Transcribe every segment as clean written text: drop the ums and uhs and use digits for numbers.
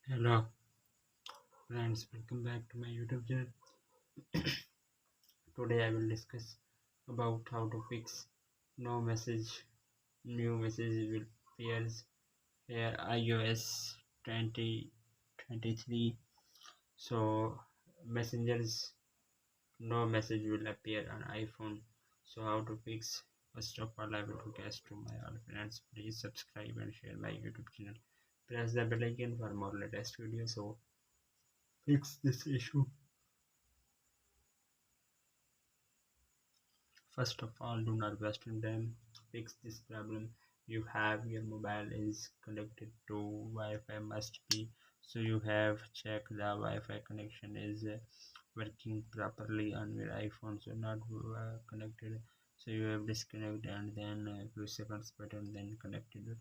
Hello friends, welcome back to my YouTube channel. Today I will discuss about how to fix no message. New message will appear here iOS 2023. So messengers no message will appear on iPhone. So how to fix? First of all, I will request to my all friends, please subscribe and share my YouTube channel. Press the bell icon for more latest videos. So fix this issue. First of all, do not waste time. Fix this problem. You have your mobile is connected to Wi-Fi must be, so you have check the Wi-Fi connection is working properly on your iPhone. So not connected, so you have disconnect and then a few seconds button then connected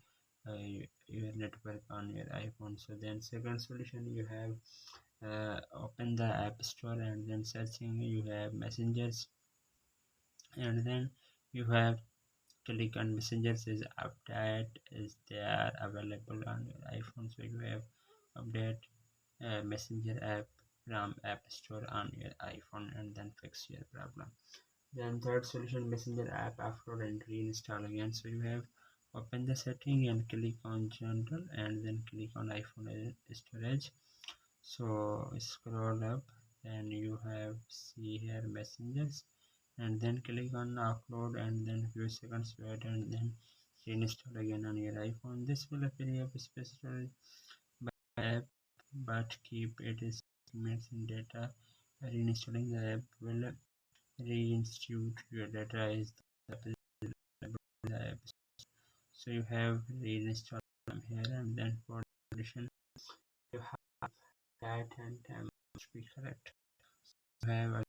your network on your iPhone. So then second solution, you have open the app store and then searching you have messengers, and then you have click on messengers is update is they are available on your iPhone. So you have update messenger app from app store on your iPhone and then fix your problem. Then third solution, messenger app upload and reinstall again. So you have open the setting and click on general and then click on iPhone storage. So scroll up and you have see here messengers and then click on upload and then few seconds wait and then reinstall again on your iPhone. This will free up space storage by app but keep it is minutes in data. Reinstalling the app will reinstitute your data is the app. So you have reinstall from here and then for addition you have that and time must be correct. You have a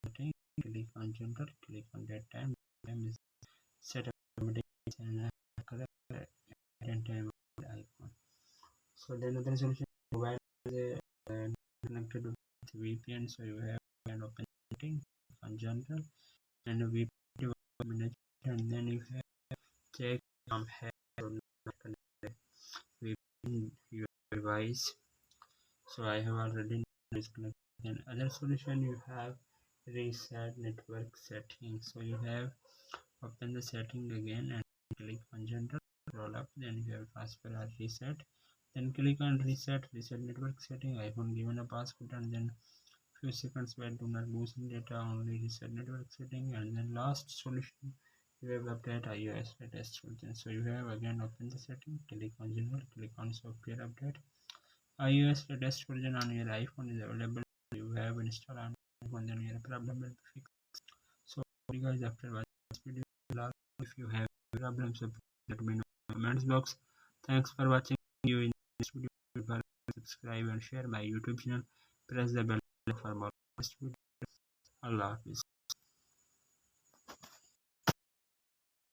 setting, click on general, click on that time is set automatic and correct and time icon. So then another solution, mobile is connected with VPN, so you have an open setting on general and a VPN manager, and then you have check from here or not connected VPN your device. So I have already disconnected. Then other solution, you have reset network settings. So you have open the setting again and click on general, scroll up, then you have transfer or reset, then click on reset network setting, iPhone given a password and then few seconds wait, do not lose in data, only reset network setting. And then last solution, you have update iOS latest version. So you have again open the setting, click on general, click on software update. iOS latest version on your iPhone is available. You have installed on iPhone, then your problem will be fixed. So you guys, after watching this video, if you have problems, let me know in the comments box. Thanks for watching. You in this video. Subscribe and share my YouTube channel. Press the bell for more videos. Allah Hafiz.